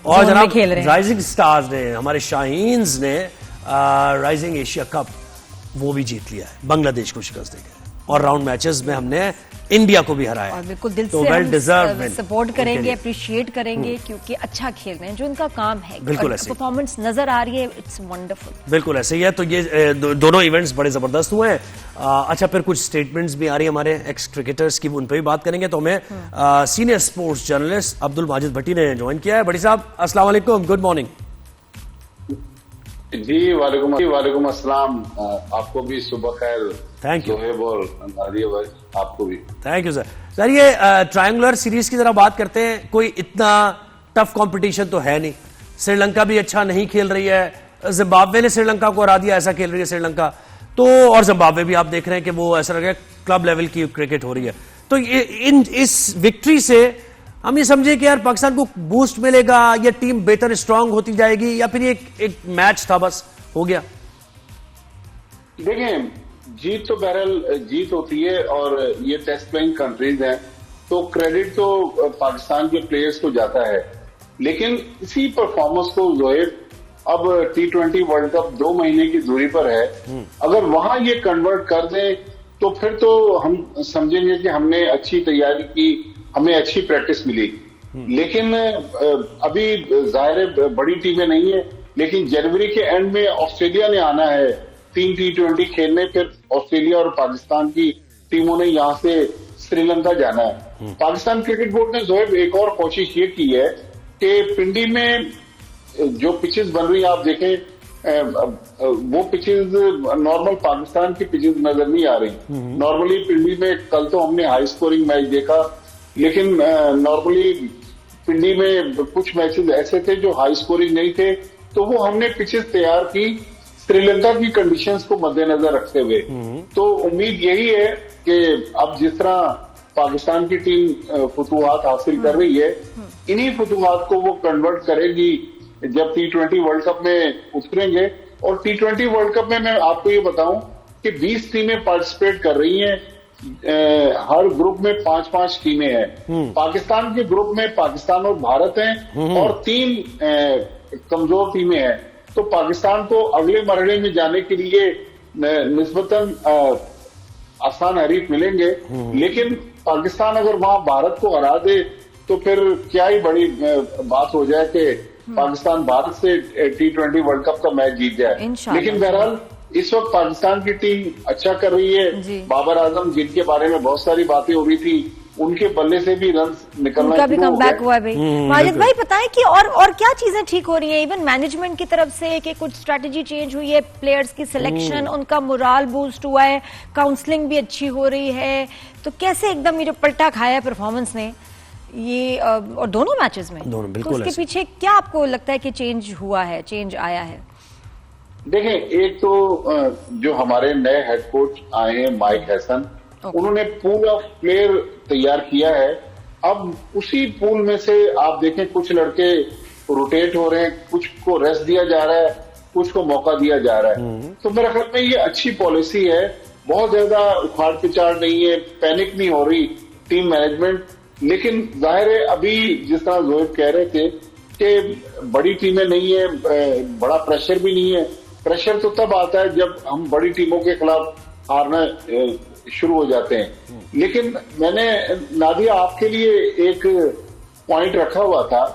और जनाब rising stars ने, हमारे शाहीन्स ने राइजिंग एशिया कप वो भी जीत लिया है, बांग्लादेश को शिकस्त देकर, और राउंड मैचेस में हमने इंडिया को भी हराया। और बिल्कुल दिल तो से वेल हम डिजर्व सपोर्ट करेंगे, अप्रिशिएट करेंगे, क्योंकि अच्छा खेल रहे हैं, जो उनका काम है। बिल्कुल ऐसे परफॉर्मेंस नजर आ रही है, इट्स वंडरफुल। बिल्कुल ऐसे ही है। तो ये दोनों इवेंट्स बड़े जबरदस्त हुए हैं। अच्छा, फिर कुछ स्टेटमेंट्स भी आ रही है हमारे एक्स क्रिकेटर्स की, उन पर भी बात करेंगे। तो हमें senior sports journalist Abdul Majid Bhatti ने ज्वाइन किया है। भट्टी साहब अस्सलाम वालेकुम, गुड मॉर्निंग। जी वालेकुम अस्सलाम, आपको भी सुबह खैर। Thank you. सोहेब और नादिया भाई आपको भी थैंक यू सर। सर, ये ट्रायंगुलर सीरीज की जरा बात करते हैं। कोई इतना टफ कंपटीशन तो है नहीं, श्रीलंका भी अच्छा नहीं खेल रही है, जिम्बाब्वे ने श्रीलंका को हरा दिया, ऐसा खेल रही है श्रीलंका तो, और जिम्बाब्वे भी आप देख रहे हैं कि वो ऐसा लग रहा है क्लब लेवल की क्रिकेट हो रही है। तो इस विक्ट्री से हम ये समझे कि यार पाकिस्तान को बूस्ट मिलेगा, या टीम बेहतर स्ट्रांग होती जाएगी, या फिर एक मैच था बस हो गया? देखें, जीत तो बहरहाल जीत होती है, और ये टेस्ट प्लेइंग कंट्रीज हैं, तो क्रेडिट तो पाकिस्तान के प्लेयर्स को जाता है। लेकिन इसी परफॉर्मेंस को जोहेब, अब T20 वर्ल्ड कप 2 महीने की दूरी पर है, अगर वहां ये कन्वर्ट कर दें तो फिर तो हम समझेंगे कि हमने अच्छी तैयारी की, हमें अच्छी प्रैक्टिस मिली। लेकिन अभी जाहिर है बड़ी टीमें नहीं है, लेकिन जनवरी के एंड में ऑस्ट्रेलिया ने आना है 3 T20 खेलने, फिर ऑस्ट्रेलिया और पाकिस्तान की टीमों ने यहां से श्रीलंका जाना है। पाकिस्तान क्रिकेट बोर्ड ने जोहेब एक और कोशिश ये की है कि पिंडी में जो पिचेस बन रही है, आप देखें वो पिचेस नॉर्मल पाकिस्तान की पिचेस नजर नहीं आ रही। नॉर्मली पिंडी में कल तो हमने हाई स्कोरिंग मैच देखा, लेकिन नॉर्मली पिंडी में कुछ मैचेस ऐसे थे जो हाई स्कोरिंग नहीं थे, तो वो हमने पिचेस तैयार की श्रीलंका की कंडीशंस को मद्देनजर रखते हुए। तो उम्मीद यही है कि अब जिस तरह पाकिस्तान की टीम फतूहात हासिल कर रही है, इन्हीं फतूहात को वो कन्वर्ट करेगी जब T20 वर्ल्ड कप में उतरेंगे। और T20 वर्ल्ड कप में मैं आपको ये बताऊं कि 20 टीमें पार्टिसिपेट कर रही हैं, हर ग्रुप में 5-5 टीमें हैं। पाकिस्तान के ग्रुप में पाकिस्तान और भारत हैं, और 3 कमजोर टीमें हैं। तो पाकिस्तान को अगले मरहले में जाने के लिए निस्बतन आसान हरीफ मिलेंगे, लेकिन पाकिस्तान अगर वहां भारत को हरा दे तो फिर क्या ही बड़ी बात हो जाए कि पाकिस्तान भारत से T20 वर्ल्ड कप का मैच जीत जाए। लेकिन बहरहाल इस वक्त पाकिस्तान की टीम अच्छा कर रही है। बाबर आजम, जिनके बारे में बहुत सारी बातें हो रही थी, उनके बल्ले से भी रन निकलना, उनका भी कमबैक हुआ है भाई। माजिद भाई बताएं कि और क्या चीजें ठीक हो रही है, इवन मैनेजमेंट की तरफ से, कि कुछ स्ट्रैटेजी चेंज हुई है, प्लेयर्स की सिलेक्शन, उनका मोराल बूस्ट हुआ है, काउंसलिंग भी अच्छी हो रही है, तो कैसे एकदम ये जो पलटा खाया है परफॉर्मेंस ने ये, और दोनों मैचेस में, तो उसके पीछे क्या आपको लगता है कि चेंज हुआ है, चेंज आया है? देखें, एक तो जो हमारे नए हेड कोच आए हैं माइक हैसन, उन्होंने पूल ऑफ प्लेयर तैयार किया है। अब उसी पूल में से आप देखें कुछ लड़के रोटेट हो रहे हैं, कुछ को रेस्ट दिया जा रहा है, कुछ को मौका दिया जा रहा है। तो मेरे ख्याल में ये अच्छी पॉलिसी है, बहुत ज्यादा उखाड़ पिछाड़ नहीं है, पैनिक नहीं हो रही टीम मैनेजमेंट। लेकिन जाहिर है अभी जिस तरह जोहेब कह रहे थे कि बड़ी टीमें नहीं है, बड़ा प्रेशर भी नहीं है। प्रेशर तो तब आता है जब हम बड़ी टीमों के खिलाफ हारना शुरू हो जाते हैं। लेकिन मैंने नादिया आपके लिए एक पॉइंट रखा हुआ था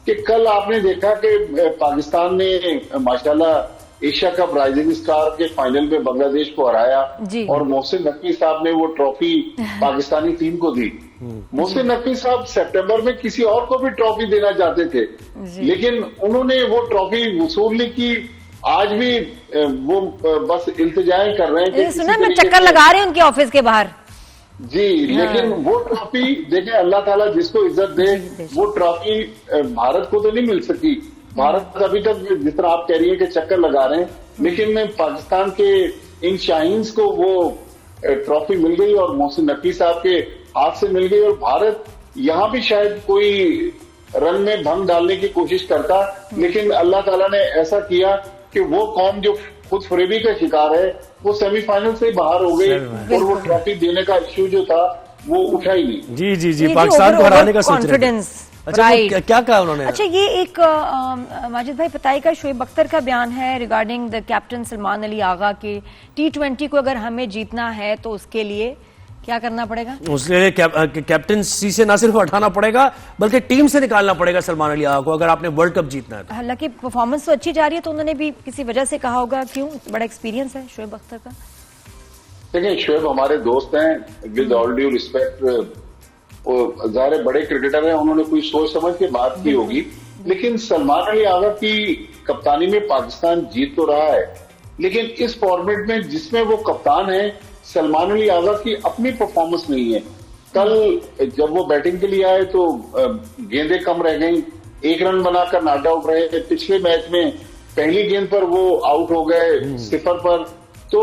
कि कल आपने देखा कि पाकिस्तान ने माशाल्लाह एशिया कप राइजिंग स्टार के फाइनल में बांग्लादेश को हराया, और मोहसिन नकवी साहब ने वो ट्रॉफी पाकिस्तानी टीम को दी। मोहसिन नकवी साहब सितंबर में किसी और को भी ट्रॉफी देना चाहते थे, लेकिन उन्होंने वो ट्रॉफी वसूल नहीं की। आज भी वो बस इल्तिजाएं कर रहे हैं कि सुना मैं चक्कर लगा रहे हैं उनके ऑफिस के बाहर जी। लेकिन वो ट्रॉफी देखें, अल्लाह ताला जिसको इज्जत दे, वो ट्रॉफी भारत को तो नहीं मिल सकी। भारत अभी तक जिस तरह आप कह रही है कि चक्कर लगा रहे हैं, लेकिन पाकिस्तान के इन शाहीन्स को वो ट्रॉफी मिल गई और मोहसिन नकवी साहब के हाथ से मिल गई। और भारत यहां भी शायद कोई रन में भंग डालने की कोशिश करता, लेकिन अल्लाह ताला ने ऐसा किया कि वो कौम जो खुद फरेबी का शिकार है वो सेमीफाइनल से बाहर हो गई, और वो ट्रॉफी देने का इश्यू जो था वो उठा ही नहीं। जी जी जी, पाकिस्तान को हराने का कॉन्फिडेंस अच्छा Right. क्या कहा उन्होंने? अच्छा, ये एक माजिद भाई बताइएगा, शोएब अख्तर का बयान है regarding the captain Salman Ali Agha के T20 को अगर हमें जीतना है तो उसके लिए क्या करना पड़ेगा? उसके लिए कैप्टनसी से ना सिर्फ हटाना पड़ेगा बल्कि टीम से निकालना पड़ेगा सलमान अली आगा को, अगर आपने वर्ल्ड कप जीतना है तो। हालांकि परफॉर्मेंस तो अच्छी जा रही है, तो उन्होंने भी किसी वजह से कहा होगा, क्यों? बड़ा एक्सपीरियंस है शोएब अख्तर का। देखिए, शोएब हमारे दोस्त हैं, विद ऑल ड्यू रिस्पेक्ट, ज़ाहिर बड़े क्रिकेटर हैं, उन्होंने कोई सोच समझ के बात की होगी, लेकिन सलमान अली आगा की कप्तानी में पाकिस्तान जीत तो रहा है, लेकिन इस फॉर्मेट में जिसमें वो कप्तान है, सलमान अली आगा की अपनी परफॉर्मेंस नहीं है। कल जब वो बैटिंग के लिए आए तो गेंदें कम रह गई, 1 रन बनाकर नॉट आउट रहे। पिछले मैच में पहली गेंद पर वो आउट हो गए 0 पर। तो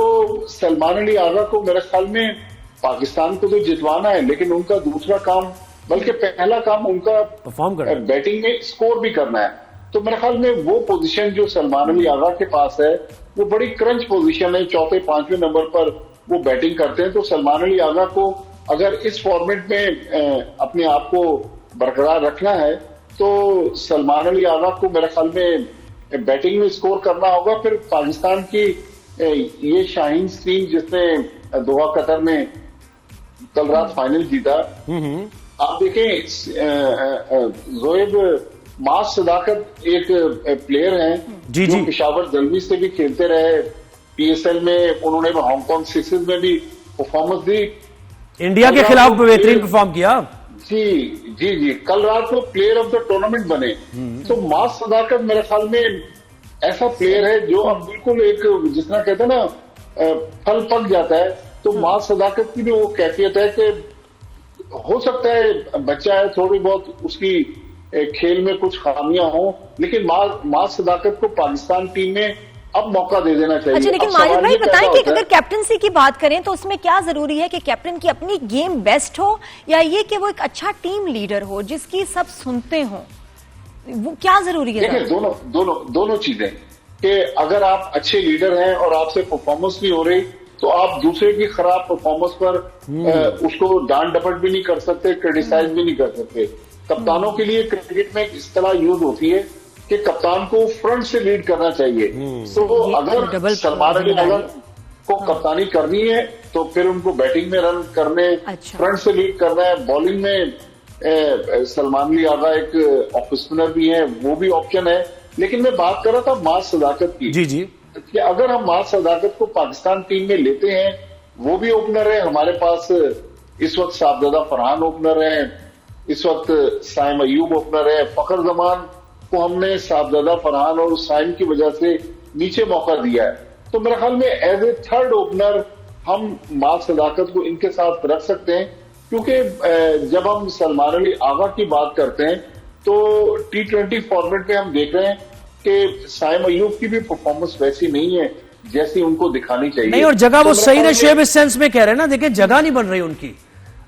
सलमान अली आगा को मेरे ख्याल में पाकिस्तान को तो जितवाना है, लेकिन उनका दूसरा काम, बल्कि पहला काम उनका परफॉर्म करना, बैटिंग में स्कोर भी करना है। तो मेरे ख्याल में वो पोजीशन जो सलमान अली आगा के पास है वो बड़ी क्रंच पोजीशन है। 4थे 5वें नंबर पर वो बैटिंग करते हैं। तो सलमान अली आगा को अगर इस फॉर्मेट में अपने आप को बरकरार रखना है तो सलमान अली आगा को मेरे ख्याल में बैटिंग में स्कोर करना होगा। फिर पाकिस्तान की ये शाहीन टीम जिसने दोहा कतर में कल रात फाइनल जीता, आप देखें जोएब मास सदाकत एक प्लेयर हैं जो पेशावर जलवी से भी खेलते रहे, PSL में उन्होंने हांगकांग सिक्सेस में भी परफॉर्मेंस दी, इंडिया के खिलाफ बेहतरीन परफॉर्म किया। जी जी जी, कल रात को प्लेयर ऑफ द टूर्नामेंट बने। तो मास सदाकत मेरे ख्याल में ऐसा प्लेयर है जो अब बिल्कुल एक जितना कहते हैं ना फल पक जाता है। तो मास सदाकत की भी वो कैफियत है कि हो सकता है बच्चा है, थोड़ी बहुत उसकी खेल में कुछ खामियां हो, लेकिन मास सदाकत को पाकिस्तान टीम में अब मौका दे देना चाहिए। अच्छा, लेकिन माजिद भाई बताएं कि अगर कैप्टनसी की बात करें तो उसमें क्या जरूरी है कि कैप्टन की अपनी गेम बेस्ट हो, या ये कि वो एक अच्छा टीम लीडर हो जिसकी सब सुनते हो, वो क्या जरूरी है? देखिए, दोनों चीजें, कि अगर आप अच्छे लीडर हैं और आपसे परफॉर्मेंस नहीं हो रही तो आप दूसरे की खराब परफॉर्मेंस पर उसको डांट डपट भी नहीं कर सकते, क्रिटिसाइज भी नहीं कर सकते। कप्तानों के लिए क्रिकेट में इस तरह यूज होती है कि कप्तान को फ्रंट से लीड करना चाहिए। तो अगर सलमान अली आगा को कप्तानी करनी है तो फिर उनको बैटिंग में रन करने, फ्रंट से लीड करना है। बॉलिंग में सलमान अली आगा एक ऑफ स्पिनर भी है, वो भी ऑप्शन है। लेकिन मैं बात कर रहा था मास सदाकत की, जी कि अगर हम मास सदाकत को पाकिस्तान टीम में लेते हैं, वो भी ओपनर है। हमारे पास इस वक्त साहबजादा फरहान ओपनर है, इस वक्त साइम अयूब ओपनर है। फखर जमान को हमने साहबजादा फरहान और साइम की वजह से नीचे मौका दिया है। तो मेरे ख्याल में एज ए थर्ड ओपनर हम मास सदाकत को इनके साथ रख सकते हैं, क्योंकि जब हम सलमान अली आगा की बात करते हैं तो T20 फॉर्मेट में हम देख रहे हैं कि साइम अयूब की भी परफॉर्मेंस वैसी नहीं है जैसी उनको दिखानी चाहिए। नहीं, और जगह वो सही ने शेब इस सेंस में कह रहे हैं ना, देखिए जगह नहीं बन रही उनकी।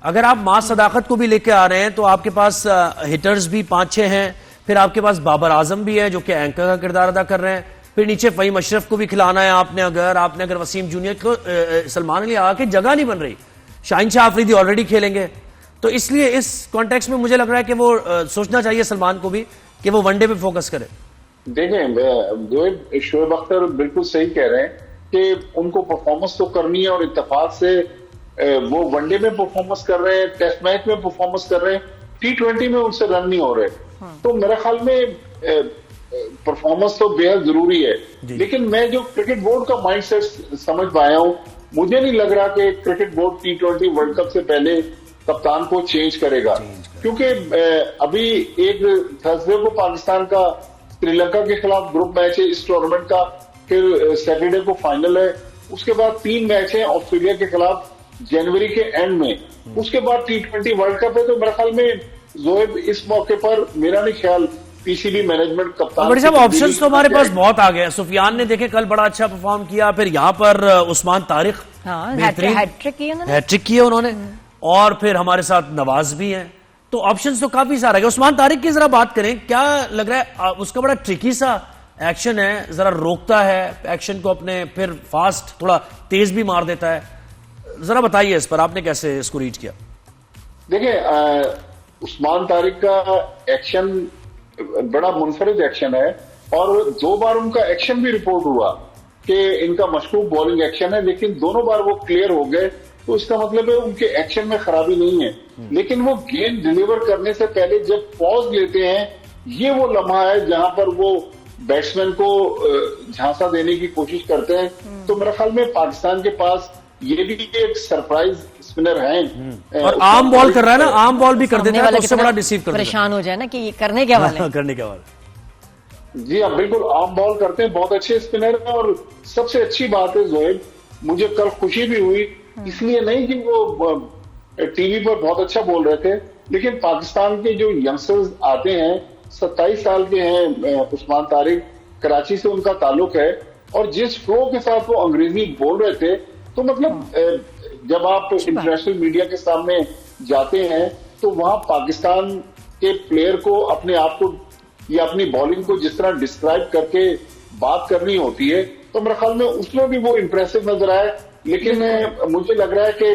अगर आप मास सदाकत को भी लेके आ रहे हैं तो आपके पास हिटर्स भी 5-6 हैं, फिर आपके पास बाबर आजम भी है जो कि एंकर का किरदार अदा कर रहे हैं, फिर नीचे फहीम अशरफ को भी खिलाना है आपने अगर वसीम जूनियर को, सलमान अली आगा की जगह नहीं बन रही। शाहीन शाह अफरीदी ऑलरेडी खेलेंगे, तो इसलिए इस कॉन्टेक्स्ट में मुझे लग रहा है कि वो सोचना चाहिए सलमान को भी कि वो वनडे पे फोकस करे। देखें, शोएब अख्तर बिल्कुल सही कह रहे हैं कि उनको परफॉर्मेंस तो करनी है और इत्तेफाक से वो वनडे में परफॉर्मेंस कर रहे हैं, टेस्ट मैच में परफॉर्मेंस कर रहे हैं, T20 में उनसे रन नहीं हो रहे। तो मेरे ख्याल में परफॉर्मेंस तो बेहद जरूरी है। लेकिन मैं जो क्रिकेट बोर्ड का माइंडसेट समझ पाया हूं, मुझे नहीं लग रहा कि cricket board T20 world cup से पहले कप्तान को चेंज करेगा, क्योंकि अभी एक थर्सडे को पाकिस्तान का श्रीलंका के खिलाफ ग्रुप मैच है इस टूर्नामेंट का, फिर सैटरडे को फाइनल है, उसके बाद 3 मैच है ऑस्ट्रेलिया के खिलाफ जनवरी के एंड में, उसके बाद T20 वर्ल्ड कप है। तो मेरे ख्याल में जोएब इस मौके पर मेरा नहीं ख्याल पीसीबी मैनेजमेंट कप्तान बड़े साहब ऑप्शंस तो हमारे पास बहुत आ गए। सुफियान ने देखे कल बड़ा अच्छा परफॉर्म किया, फिर यहाँ पर उस्मान तारिक हैट्रिक किया उन्होंने, और फिर हमारे साथ नवाज भी हैं। तो ऑप्शंस तो काफी सारे हैं। उस्मान तारिक की जरा बात करें, क्या लग रहा है उसका बड़ा ट्रिकी सा एक्शन है, जरा रोकता है एक्शन को अपने, फिर फास्ट थोड़ा तेज भी मार देता है। जरा बताइए इस पर, आपने कैसे इसको रीच किया? देखिए, उस्मान तारिक का एक्शन बड़ा मुनफरिद एक्शन है, और 2 बार उनका एक्शन भी रिपोर्ट हुआ कि इनका मशकूक बॉलिंग एक्शन है, लेकिन दोनों बार वो क्लियर हो गए। तो इसका मतलब है उनके एक्शन में खराबी नहीं है, लेकिन वो गेंद डिलीवर करने से पहले जब पॉज लेते हैं, ये वो लम्हा है जहां पर वो बैट्समैन को झांसा देने की कोशिश करते हैं। तो मेरे ख्याल में पाकिस्तान के पास ये भी एक सरप्राइज स्पिनर हैं। और आर्म बॉल कर रहा है ना, आर्म बॉल भी कर देता है, तो उससे बड़ा डिसीव कर देता परेशान हो जाए ना कि ये करने क्या वाले हैं। करने क्या वाला। जी हाँ, बिल्कुल आर्म बॉल करते हैं, बहुत अच्छे स्पिनर हैं। और सबसे अच्छी बात है जोहेब, मुझे कल खुशी भी हुई, इसलिए नहीं कि वो टीवी पर बहुत अच्छा बोल रहे थे, लेकिन पाकिस्तान के जो यंगस्टर्स आते हैं, 27 साल के हैं उस्मान तारिक, कराची से उनका ताल्लुक है, और जिस फ्लो के साथ वो अंग्रेजी बोल रहे थे, तो मतलब जब आप इंटरनेशनल मीडिया के सामने जाते हैं तो वहां पाकिस्तान के प्लेयर को अपने आप को या अपनी बॉलिंग को जिस तरह डिस्क्राइब करके बात करनी होती है, तो मेरे ख्याल में उसमें भी वो इंप्रेसिव नजर आए। लेकिन मुझे लग रहा है कि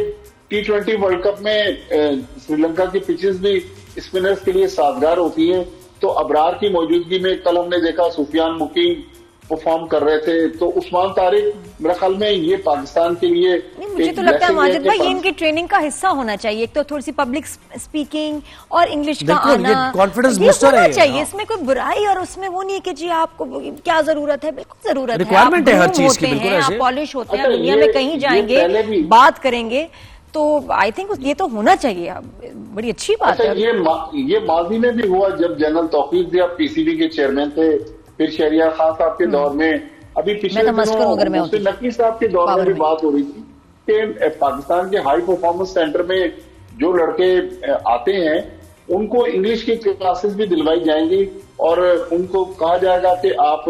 T20 वर्ल्ड कप में श्रीलंका की पिचेस भी स्पिनर्स के लिए साजगार होती हैं। तो अबरार की मौजूदगी में कल हमने देखा सुफियान मुकीम परफॉर्म कर रहे थे, तो उस्मान तारिक मेरे ख्याल में ये पाकिस्तान के लिए मुझे तो लगता है माजिद भाई ये इनकी ट्रेनिंग का हिस्सा होना चाहिए। एक तो थोड़ी सी पब्लिक स्पीकिंग और इंग्लिश का आना, कॉन्फिडेंस ये बूस्टर होना है चाहिए। इसमें कोई बुराई और उसमें वो नहीं है कि जी आपको क्या जरूरत है, बिल्कुल जरूरत है, रिक्वायरमेंट है हर आप चीज की, होते बिल्कुल हैं, आप ऐसे। पॉलिश होते हैं, अच्छा, दुनिया में कहीं जाएंगे, बात करेंगे, तो आई थिंक ये तो होना चाहिए। बड़ी अच्छी बात अच्छा, है। ये माजी में भी हुआ जब जनरल तौकीर दिया PCB के चेयरमैन थे, फिर शहरियार खान साहब के दौर में, अभी पिछले दिनों मुफ्ती नकवी साहब के दौर में भी बात हो रही थी कि पाकिस्तान के हाई परफॉर्मेंस सेंटर में जो लड़के आते हैं उनको इंग्लिश की क्लासेस भी दिलवाई जाएंगी, और उनको कहा जाएगा कि आप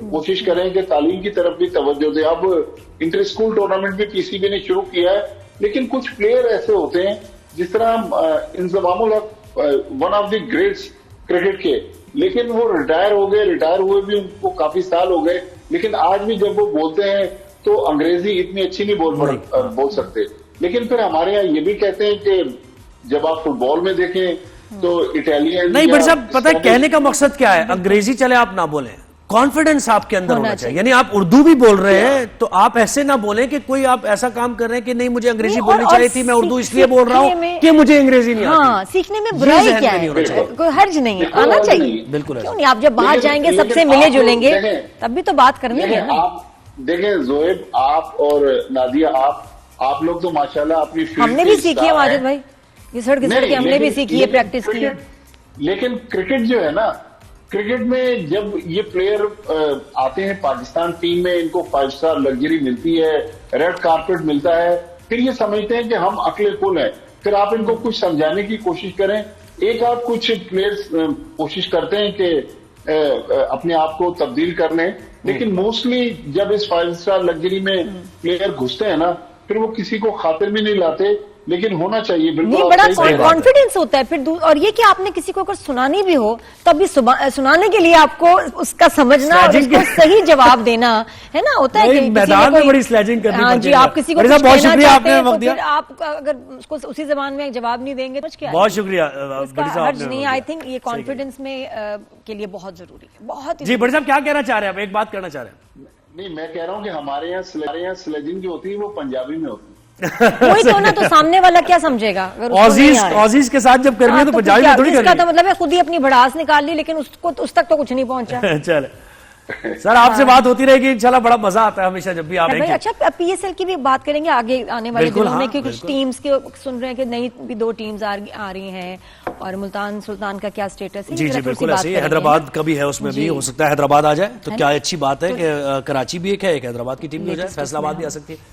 कोशिश करें कि तालीम की तरफ भी तवज्जो दें। अब इंटर स्कूल टूर्नामेंट भी PCB ने शुरू किया है, लेकिन कुछ प्लेयर ऐसे होते हैं, जिस तरह इंजमामुल हक one of the greats cricket के, लेकिन वो रिटायर हो गए, रिटायर हुए भी उनको काफी साल हो गए, लेकिन आज भी जब वो बोलते हैं तो अंग्रेजी इतनी अच्छी नहीं बोल सकते। लेकिन फिर हमारे यहाँ ये भी कहते हैं कि जब आप फुटबॉल में देखें तो इटालियन नहीं, बट साहब पता है कहने का मकसद क्या है, अंग्रेजी चले आप ना बोलें, कॉन्फिडेंस आपके अंदर होना चाहिए। यानी आप उर्दू भी बोल रहे हैं तो आप ऐसे ना बोलें कि कोई आप ऐसा काम कर रहे हैं कि नहीं मुझे अंग्रेजी बोलनी चाहिए थी, मैं उर्दू इसलिए बोल रहा हूँ कि मुझे अंग्रेजी नहीं आती। हाँ, सीखने में बुराई क्या है, कोई हर्ज नहीं है, आना चाहिए। बिल्कुल क्यों नहीं, आप जब बाहर जाएंगे सबसे मिले जुलेंगे तब भी तो बात करनी है। आप देखें जोएब, आप और नादिया, आप लोग तो माशाल्लाह अपनी हमने भी सीखी है माजिद भाई, घिसड़ घिसड़ के हमने भी सीखी है, प्रैक्टिस की है। लेकिन क्रिकेट जो है ना, क्रिकेट में जब ये प्लेयर आते हैं पाकिस्तान टीम में, इनको 5 स्टार लग्जरी मिलती है, रेड कारपेट मिलता है, फिर ये समझते हैं कि हम अकले कुल हैं। फिर आप इनको कुछ समझाने की कोशिश करें। एक आप कुछ प्लेयर्स कोशिश करते हैं कि अपने आप को तब्दील कर लें, लेकिन मोस्टली जब इस 5 स्टार लग्जरी में प्लेयर घुसते हैं ना, फिर वो किसी को खातिर भी नहीं लाते, लेकिन होना चाहिए। बिल्कुल नहीं, बड़ा कॉन्फिडेंस होता है फिर। और ये कि आपने किसी को अगर सुनानी भी हो तब भी सुनाने के लिए आपको उसका समझना और उसको सही जवाब देना है ना, होता है कि मैदान में बड़ी स्लेजिंग करनी हाँ जी, आप किसी को बहुत शुक्रिया, आपने वक्त दिया। आप अगर उसको उसी जबान में जवाब नहीं देंगे तो क्या, बहुत शुक्रिया हर्ज नहीं। आई थिंक ये कॉन्फिडेंस में के लिए बहुत जरूरी है, बहुत जी। बड़ी साहब क्या कहना चाह रहे हैं आप, एक बात करना चाह रहे हैं? नहीं, मैं कह रहा हूँ कि हमारे यहाँ स्लेजिंग जो होती है वो पंजाबी में होती है। वही तो ना, तो सामने वाला क्या समझेगा अगर ऑजीज के साथ जब करनी है तो पंजाबी में थोड़ी करनी है। तो मतलब है खुद ही अपनी भड़ास निकाल ली, लेकिन उसको उस तक तो कुछ नहीं पहुंचा। चले सर, आपसे बात होती रहेगी इंशाल्लाह, बड़ा मजा आता है हमेशा जब भी आप। अच्छा, PSL की भी बात करेंगे आगे आने वाले दिनों में, कि कुछ टीम्स के सुन रहे हैं कि नई भी 2 टीम्स आ रही हैं, और मुल्तान सुल्तान का क्या स्टेटस है। जी बिल्कुल ऐसे ही, हैदराबाद का भी है, उसमें भी हो सकता है हैदराबाद आ जाए तो क्या अच्छी बात है कि कराची भी एक है, एक हैदराबाद की टीम भी हो जाए, फैसलाबाद भी आ सकती है।